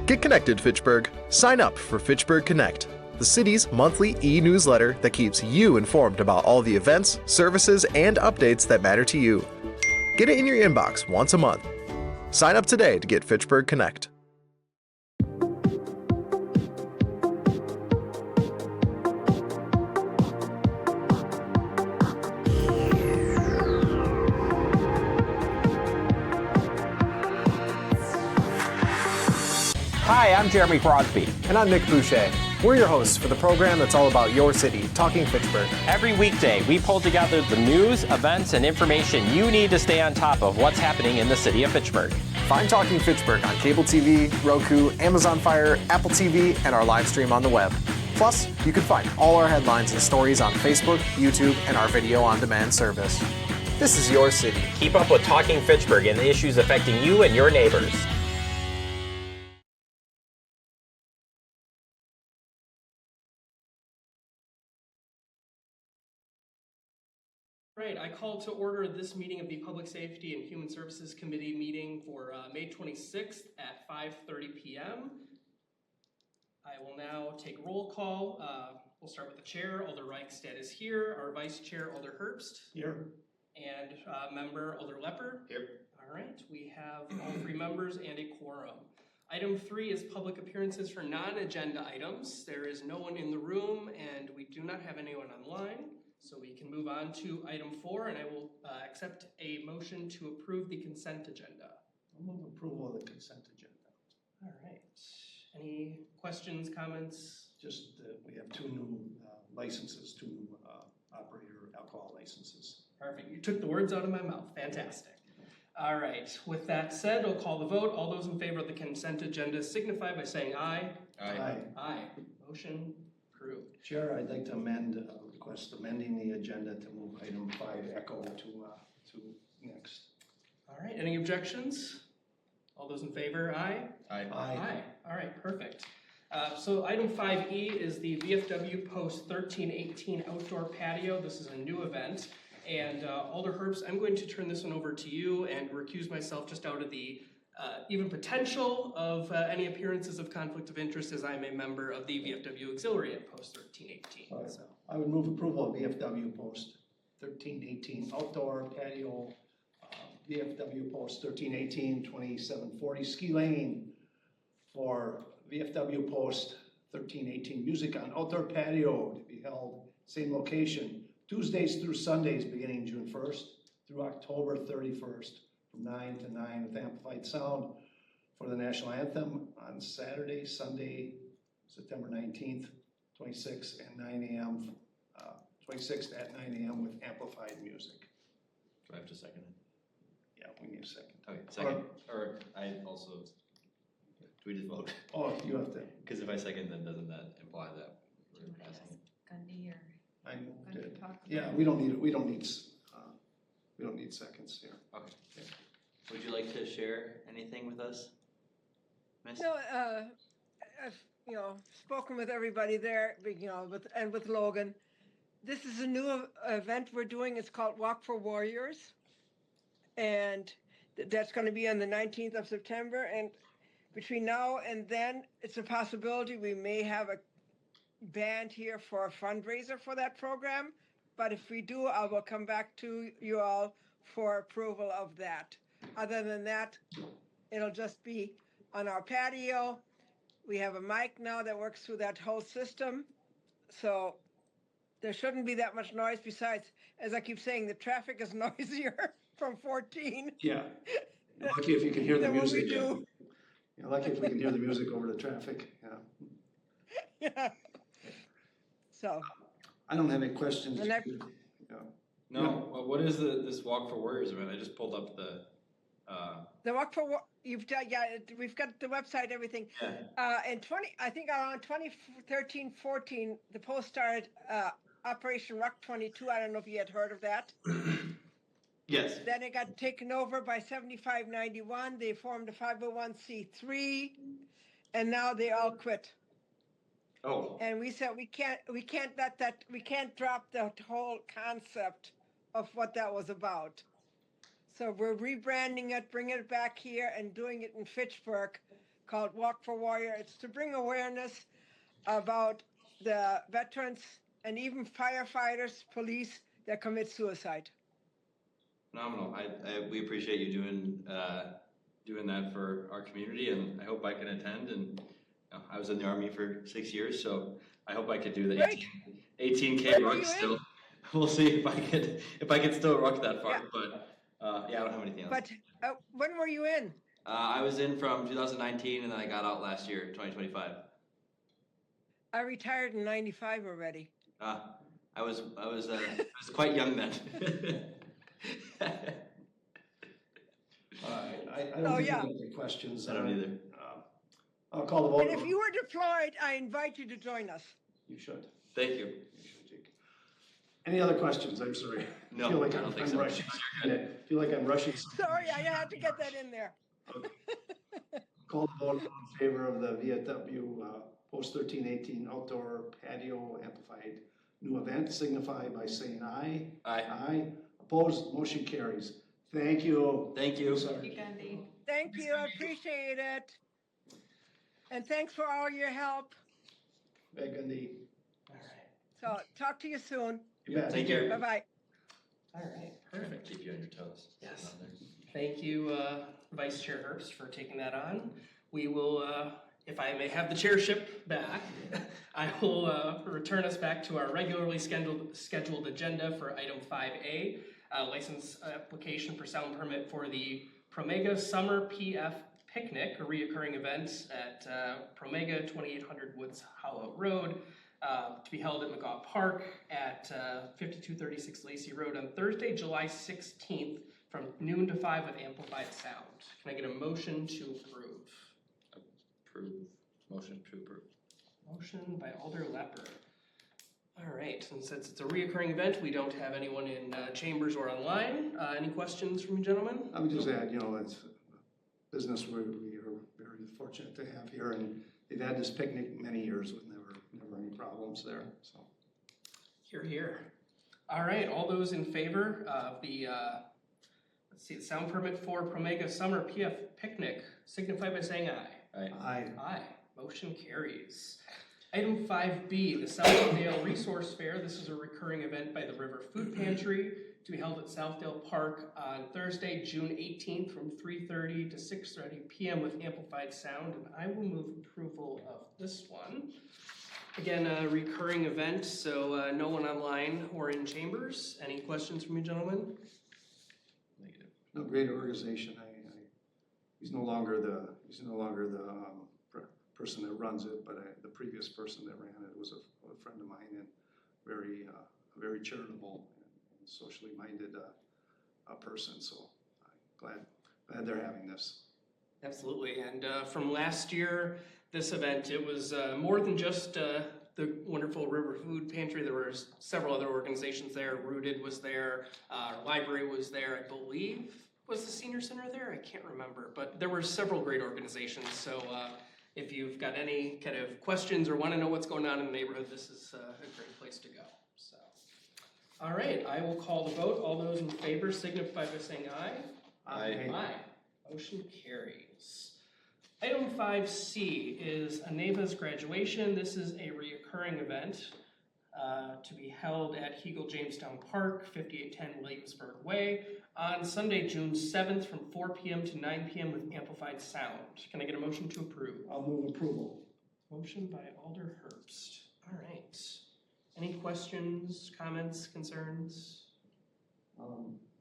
Get connected, Fitchburg. Sign up for Fitchburg Connect, the city's monthly e-newsletter that keeps you informed about all the events, services, and updates that matter to you. Get it in your inbox once a month. Sign up today to get Fitchburg Connect. Hi, I'm Jeremy Crosby. And I'm Nick Boucher. We're your hosts for the program that's all about your city, Talking Fitchburg. Every weekday, we pull together the news, events, and information you need to stay on top of what's happening in the city of Fitchburg. Find Talking Fitchburg on cable TV, Roku, Amazon Fire, Apple TV, and our live stream on the web. Plus, you can find all our headlines and stories on Facebook, YouTube, and our video on-demand service. This is your city. Keep up with Talking Fitchburg and the issues affecting you and your neighbors. Right, I call to order this meeting of the Public Safety and Human Services Committee meeting for May 26th at 5:30 p.m. I will now take roll call. We'll start with the chair. Alder Reichstad is here. Our vice chair, Alder Herbst. Here. And member Alder Lepper. Here. All right, we have all three members and a quorum. Item 3 is public appearances for non-agenda items. There is no one in the room and we do not have anyone online. So we can move on to item 4, and I will accept a motion to approve the consent agenda. I'll move approval of the consent agenda. All right. Any questions, comments? Just we have two new licenses, two new operator alcohol licenses. Perfect. You took the words out of my mouth. Fantastic. All right. With that said, I'll call the vote. All those in favor of the consent agenda signify by saying aye. Aye. Aye. Motion approved. Chair, I'd like to request amending the agenda to move item 5 Echo to next. All right. Any objections? All those in favor, aye? Aye. Aye. All right, perfect. So item 5E is the VFW Post 1318 Outdoor Patio. This is a new event. And Alder Herbst, I'm going to turn this one over to you and recuse myself just out of the even potential of any appearances of conflict of interest, as I'm a member of the VFW Auxiliary at Post 1318. Right. So I would move approval of VFW Post 1318 Outdoor Patio, VFW Post 1318 2740 Ski Lane for VFW Post 1318 Music on Outdoor Patio to be held same location Tuesdays through Sundays beginning June 1st through October 31st from 9 to 9 with amplified sound for the national anthem on Saturday, Sunday, September 19th, 26th at 9 a.m. 26th at 9 a.m. with amplified music. Do I have to second it? Yeah, we need a second. Okay, second. Or I also, do we just vote? Oh, you have to. Because if I second, then doesn't that imply that we're passing it? Gundy or I moved it. talk Yeah, we don't need seconds here. Okay. Would you like to share anything with us, Miss? No, I've spoken with everybody there, with Logan. This is a new event we're doing. It's called Walk for Warriors, and that's going to be on the 19th of September. And between now and then, it's a possibility we may have a band here for a fundraiser for that program. But if we do, I will come back to you all for approval of that. Other than that, it'll just be on our patio. We have a mic now that works through that whole system. So there shouldn't be that much noise. Besides, as I keep saying, the traffic is noisier from 14. Yeah. You're lucky if you can hear the Than what music. we do. You're lucky if we can hear the music over the traffic. Yeah. Yeah. So. I don't have any questions. And Yeah. No. Well, what is this Walk for Warriors event? I just pulled up the. The Walk for you've done, yeah. We've got the website, everything. Yeah. I think around 2013-14, the Post started Operation Rock 22. I don't know if you had heard of that. Yes. Then it got taken over by 7591. They formed a 501c3, and now they all quit. Oh. And we said we can't drop the whole concept of what that was about. So we're rebranding it, bringing it back here, and doing it in Fitchburg called Walk for Warrior. It's to bring awareness about the veterans and even firefighters, police that commit suicide. Phenomenal. We appreciate you doing that for our community, and I hope I can attend. And I was in the Army for 6 years, so I hope I could do the Great. 18K run still. We'll see if I can still rock that far. Yeah. But I don't have anything else. But when were you in? I was in from 2019, and then I got out last year, 2025. I retired in '95 already. I was quite young then. I don't think yeah. we have any questions. I don't either. I'll call the vote. And if you were deployed, I invite you to join us. You should. Thank you. Any other questions? I'm sorry. No, I feel like I don't think I'm so. rushing. I feel like I'm rushing. Sorry, I had to get that in there. Call the vote in favor of the VFW post 1318 outdoor patio amplified new event. Signify by saying aye. Aye. Aye. Opposed? Motion carries. Thank you. Thank you. Sorry. Thank you, I appreciate it. And thanks for all your help. Gandhi. All right. So talk to you soon. You bet. Take care. Bye-bye. All right. Perfect. Keep you on your toes. Yes. Thank you, Vice Chair Herbst, for taking that on. We will, if I may have the chairship back, I will return us back to our regularly scheduled agenda for item 5A, license application for sound permit for the Promega Summer PF Picnic, a reoccurring event at Promega 2800 Woods Hollow Road, to be held at McGaw Park at 5236 Lacey Road on Thursday, July 16th from noon to 5 with amplified sound. Can I get a motion to approve? Approve. Motion to approve. Motion by Alder Lepper. All right, and since it's a reoccurring event, we don't have anyone in chambers or online. Any questions from you gentlemen? I would just add, it's a business we are very fortunate to have here, and they've had this picnic many years with never any problems there. So, Hear, hear. All right, all those in favor of the the sound permit for Promega Summer PF Picnic signify by saying aye. Aye. aye. Aye. Motion carries. Item 5B, the Southdale Resource Fair. This is a recurring event by the River Food Pantry to be held at Southdale Park on Thursday, June 18th from 3:30 to 6:30 p.m. with amplified sound, and I will move approval of this one. Again, a recurring event, so no one online or in chambers. Any questions from you gentlemen? Negative. No, great organization. He's no longer the person that runs it, but the previous person that ran it was a friend of mine, and very charitable and socially minded person. So I'm glad they're having this. Absolutely, and from last year, this event, it was more than just the wonderful River Food Pantry. There were several other organizations there. Rooted was there, our library was there, I believe. Was the senior center there? I can't remember, but there were several great organizations. So if you've got any kind of questions or want to know what's going on in the neighborhood, this is a great place to go. So, all right, I will call the vote. All those in favor signify by saying aye. Aye. Aye. Motion carries. Item 5C is Aneva's graduation. This is a reoccurring event to be held at Hegel Jamestown Park, 5810 Laytonsburg Way, on Sunday, June 7th from 4 p.m. to 9 p.m. with amplified sound. Can I get a motion to approve? I'll move approval. Motion by Alder Herbst. All right. Any questions, comments, concerns?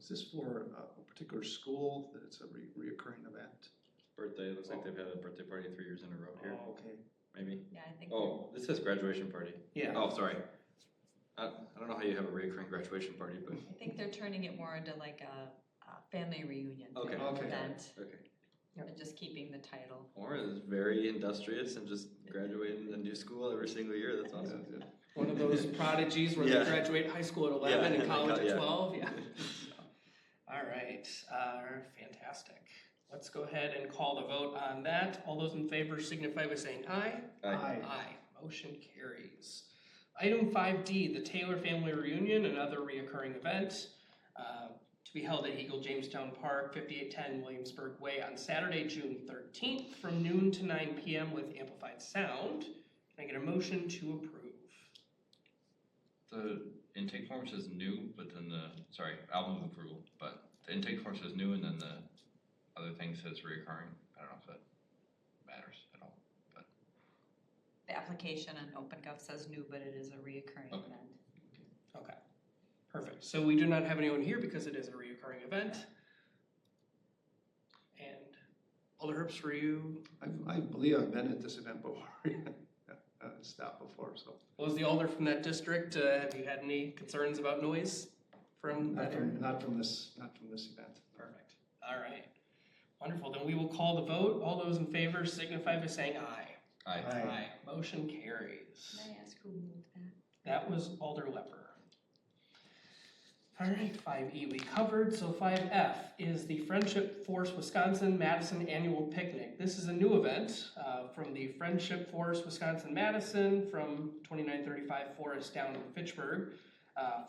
Is this for a particular school that it's a reoccurring event? Birthday. It looks like they've had a birthday party 3 years in a row here. Oh, okay. Maybe. Yeah, I think. Oh, this says graduation party. Yeah. Oh, sorry. I don't know how you have a recurring graduation party, but I think they're turning it more into like a family reunion Okay. Okay. event, okay. and just keeping the title. Or is very industrious and just graduate and do school every single year. That's awesome. One of those prodigies where Yeah. they graduate high school at 11 Yeah. and college at Yeah. 12. Yeah. All right. Fantastic. Let's go ahead and call the vote on that. All those in favor signify by saying aye. Aye. Aye. Motion carries. Item 5D, the Taylor Family Reunion, another reoccurring event to to be held at Eagle Jamestown Park, 5810 Williamsburg Way on Saturday, June 13th from noon to 9 p.m. with amplified sound. Can I get a motion to approve? The intake form says new, but then I'll move approval, but the intake form says new and then the other thing says reoccurring. I don't know if that matters at all, but. The application on OpenGov says new, but it is a reoccurring Okay. event. Okay, perfect. So we do not have anyone here because it is a reoccurring event. And Alder Herbst, for you, I believe I've been at this event before. Stopped before, so. what was the alder from that district? Have you had any concerns about noise from that area? Not from this event. Perfect. All right. Wonderful. Then we will call the vote. All those in favor signify by saying aye. Aye. Aye. Motion carries. Can I ask who moved that? That was Alder Lepper. All right, 5E we covered. So 5F is the Friendship Force Wisconsin Madison Annual Picnic. This is a new event from the Friendship Force Wisconsin Madison from 2935 Forest down in Fitchburg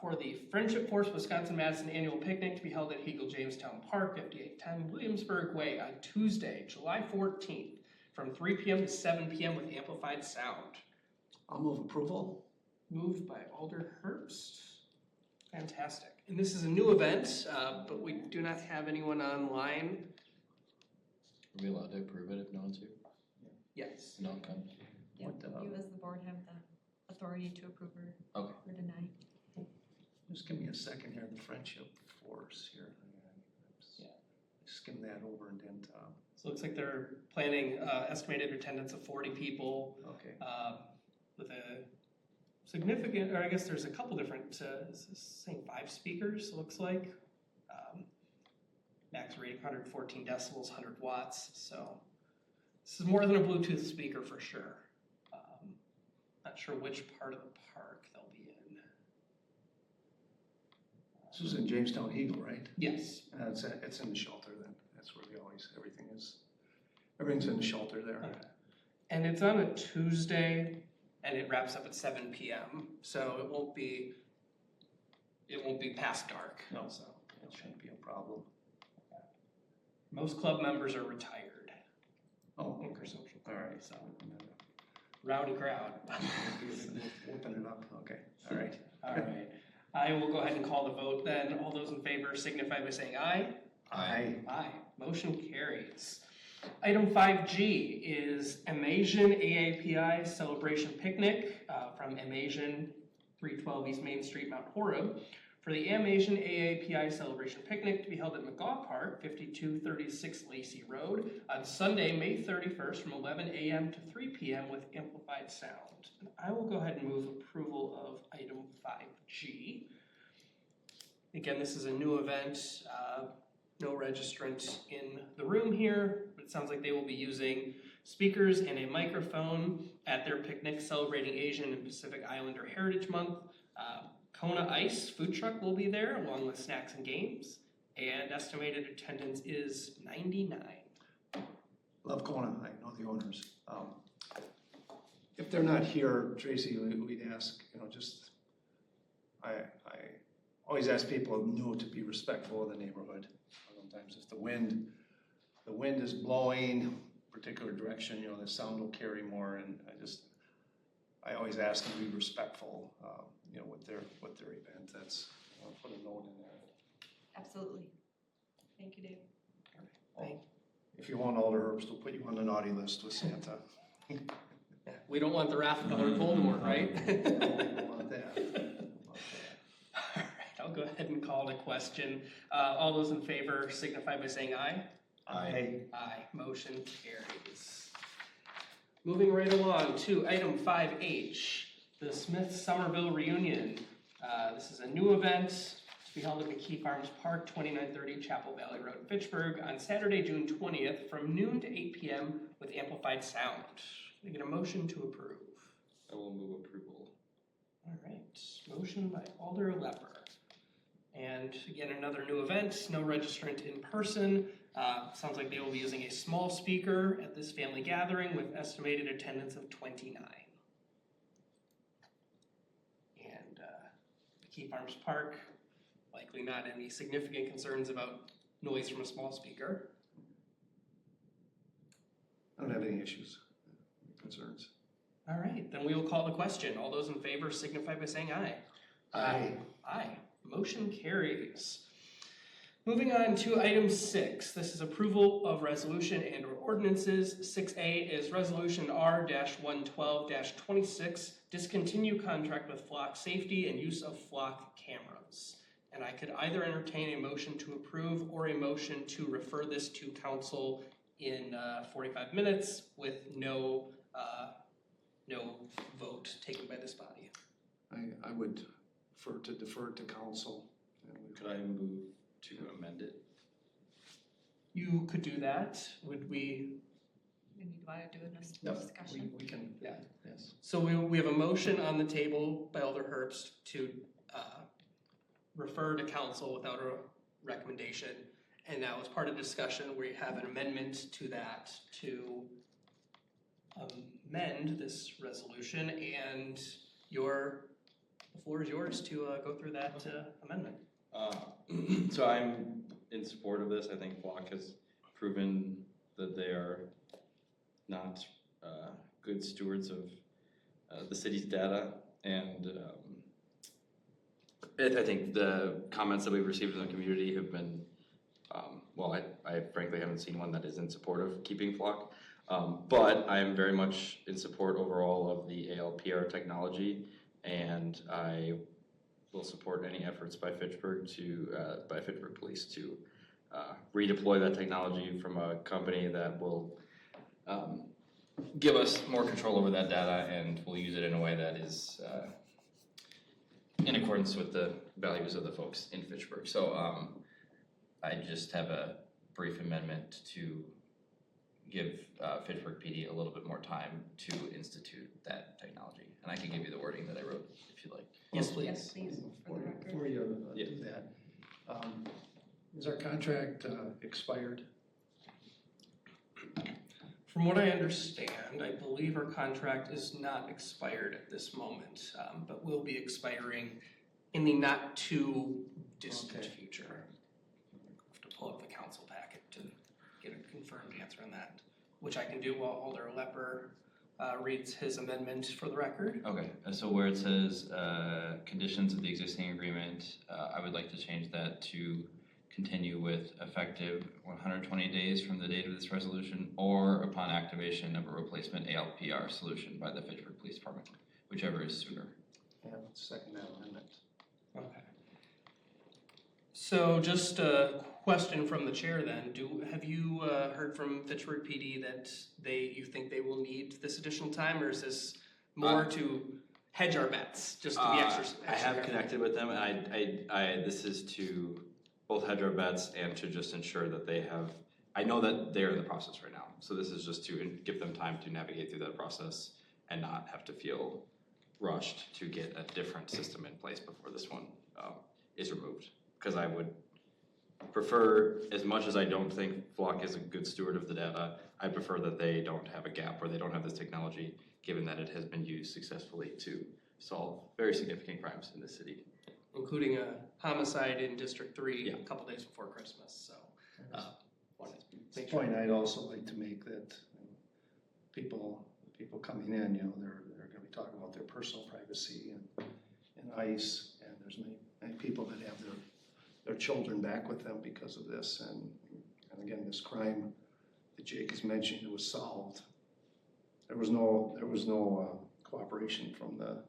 for the Friendship Force Wisconsin Madison Annual Picnic to be held at Eagle Jamestown Park, 5810 Williamsburg Way on Tuesday, July 14th from 3 p.m. to 7 p.m. with amplified sound. I'll move approval. Moved by Alder Herbst. Fantastic. And this is a new event, but we do not have anyone online. Are we allowed to approve it if no one's here? Yes. No one comes? Yeah, you as the board have the authority to approve or deny. Just give me a second here, the Friendship Force here. Yeah. Skim that over and then, So it looks like they're planning estimated attendance of 40 people okay. with a significant, or I guess there's a couple different, is this saying 5 speakers, it looks like. Max rating 114 decibels, 100 watts. So this is more than a Bluetooth speaker for sure. Not sure which part of the park they'll be in. This is in Jamestown Eagle, right? Yes. It's in the shelter then. That's where everything's in the shelter there. Okay. And it's on a Tuesday, and it wraps up at 7 p.m. So it won't be past dark. No, So it shouldn't be a problem. most club members are retired. Oh, For okay. social All right. So rowdy crowd. Whooping it up, okay, all right. All right. I will go ahead and call the vote then. All those in favor signify by saying aye. Aye. Aye. Motion carries. Item 5G is Amazon AAPI Celebration Picnic from Amazon 312 East Main Street, Mount Horeb, for the Amazon AAPI Celebration Picnic to be held at McGaw Park, 5236 Lacey Road, on Sunday, May 31st from 11 a.m. to 3 p.m. with amplified sound. And I will go ahead and move approval of item 5G. Again, this is a new event. No registrant in the room here, but it sounds like they will be using speakers and a microphone at their picnic celebrating Asian and Pacific Islander Heritage Month. Kona Ice food truck will be there along with snacks and games, and estimated attendance is 99. Love Kona, I know the owners. If they're not here, Tracy, we'd ask, I always ask people new to be respectful of the neighborhood. Sometimes if the wind is blowing particular direction, the sound will carry more, and I always ask them to be respectful, with their event. That's, I'll put a note in there. Absolutely. Thank you, Dave. Thank you. If you want Alder Herbst, we'll put you on the naughty list with Santa. We don't want the Wrath-colored Voldemort, right? We don't want that. All right, I'll go ahead and call the question. All those in favor signify by saying aye. Aye. Aye. Motion carries. Moving right along to item 5H, the Smith Somerville Reunion. This is a new event to be held at McKee Farms Park, 2930 Chapel Valley Road, Fitchburg, on Saturday, June 20th from noon to 8 p.m. with amplified sound. Can I get a motion to approve? I will move approval. All right, motion by Alder Lepper. And again, another new event, no registrant in person. Sounds like they will be using a small speaker at this family gathering with estimated attendance of 29. And McKee Farms Park, likely not any significant concerns about noise from a small speaker. I don't have any issues, concerns. All right, then we will call the question. All those in favor signify by saying aye. Aye. Aye. Motion carries. Moving on to item 6. This is approval of resolution and or ordinances. 6A is resolution R-112-26, discontinue contract with Flock Safety and use of Flock cameras. And I could either entertain a motion to approve or a motion to refer this to council in 45 minutes with no vote taken by this body. I would defer to council. Could I move to amend it? You could do that. Would we? We need to do a discussion. We can, Yeah. yes. So we have a motion on the table by Alder Herbst to refer to council without a recommendation. And now as part of discussion, we have an amendment to that to amend this resolution, and the floor is yours to go through that amendment. So I'm in support of this. I think Flock has proven that they are not good stewards of the city's data, and I think the comments that we've received from the community have been, well, I frankly haven't seen one that is in support of keeping Flock, but I am very much in support overall of the ALPR technology, and I will support any efforts by Fitchburg Police to redeploy that technology from a company that will give us more control over that data, and we'll use it in a way that is in accordance with the values of the folks in Fitchburg. So I just have a brief amendment to give Fitchburg PD a little bit more time to institute that technology. And I can give you the wording that I wrote if you'd like. Yes, please. Yes, please, for the record. Before you do that, is our contract expired? From what I understand, I believe our contract is not expired at this moment, but will be expiring in the not too distant future. I'll have to pull up the council packet to get a confirmed answer on that, which I can do while Alder Lepper reads his amendment for the record. Okay, so where it says conditions of the existing agreement, I would like to change that to continue with effective 120 days from the date of this resolution or upon activation of a replacement ALPR solution by the Fitchburg Police Department, whichever is sooner. Yeah, second that amendment. Okay. So just a question from the chair then. Have you heard from Fitchburg PD that you think they will need this additional time, or is this more to hedge our bets, just to be extra I have careful? connected with them, and I this is to both hedge our bets and to just ensure that they have, I know that they're in the process right now, so this is just to give them time to navigate through that process and not have to feel rushed to get a different system in place before this one is removed. Because I would prefer, as much as I don't think Flock is a good steward of the data, I prefer that they don't have a gap or they don't have this technology, given that it has been used successfully to solve very significant crimes in the city. Including a homicide in District 3 Yeah. a couple days before Christmas, so. Wanted to The make sure. point I'd also like to make that people coming in, they're going to be talking about their personal privacy and ICE, and there's many people that have their children back with them because of this, and again, this crime that Jake has mentioned, it was solved. There was no cooperation from the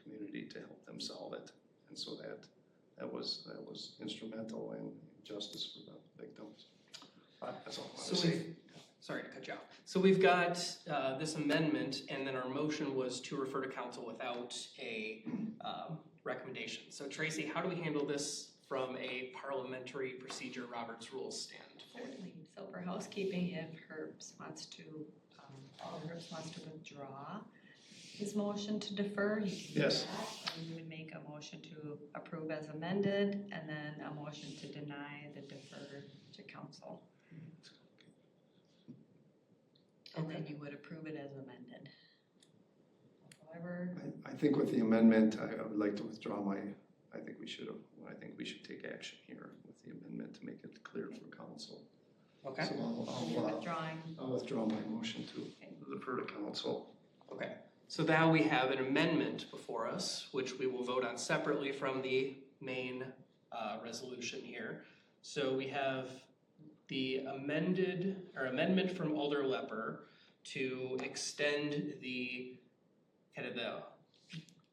community to help them solve it, and so that was instrumental in justice for the victims. That's all I want to say. Sorry to cut you off. So we've got this amendment, and then our motion was to refer to council without a recommendation. So Tracy, how do we handle this from a parliamentary procedure Robert's Rules stand? Certainly. So for housekeeping, if Herbst wants to withdraw his motion to defer, he can do Yes. that. And you would make a motion to approve as amended, and then a motion to deny the defer to council. And then you would approve it as amended. However, I think with the amendment, I would like to withdraw I think we should have I think we should take action here with the amendment to make it clear for council. Okay, So You're withdrawing. I'll withdraw my motion to defer to council. okay. So now we have an amendment before us, which we will vote on separately from the main resolution here. So we have the amendment from Alder Lepper to extend the kind of the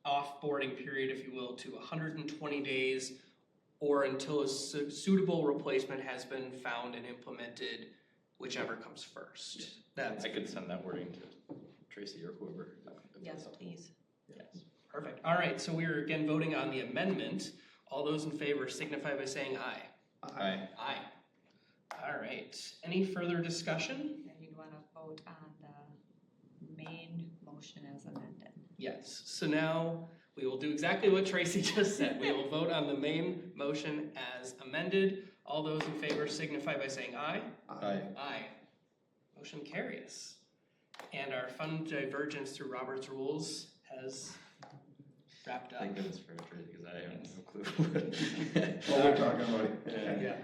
off-boarding period, if you will, to 120 days or until a suitable replacement has been found and implemented, whichever comes first. That's I could send that wording to Tracy or whoever. Yes, please. yes. Perfect. All right, so we are again voting on the amendment. All those in favor signify by saying aye. Aye. Aye. All right. Any further discussion? And you'd want to vote on the main motion as amended. Yes. So now we will do exactly what Tracy just said. We will vote on the main motion as amended. All those in favor signify by saying aye. Aye. Aye. Motion carries. And our fun divergence through Robert's rules has wrapped up. Thank goodness for Tracy, because I have no clue. Well, we're talking about it. Yeah.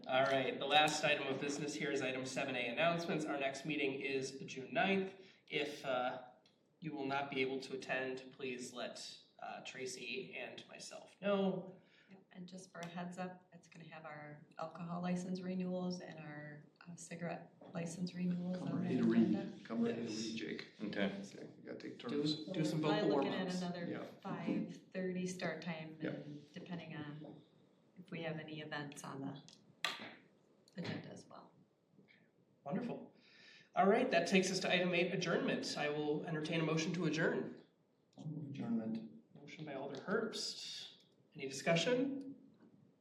All right, the last item of business here is item 7A, announcements. Our next meeting is June 9th. If you will not be able to attend, please let Tracy and myself know. Yep, and just for a heads up, it's going to have our alcohol license renewals and our cigarette license renewals Come on ready the to read. agenda. Come ready to read, Jake. Okay. Okay, you gotta take Do, turns. do some Probably vocal looking warm-ups. at another Yeah. 5:30 start time, Yep. and depending on if we have any events on the agenda as well. Wonderful. All right, that takes us to item 8, adjournment. I will entertain a motion to adjourn. Adjournment. Motion by Alder Herbst. Any discussion?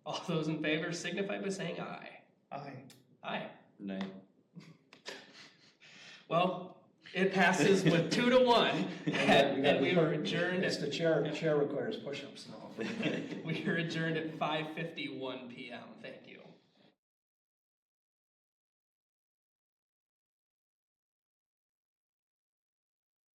All those in favor signify by saying aye. Aye. Aye. Nay. Well, it passes with 2 to 1, and we are adjourned It's at, the chair requires push-ups now. we are adjourned at 5:51 p.m. Thank you.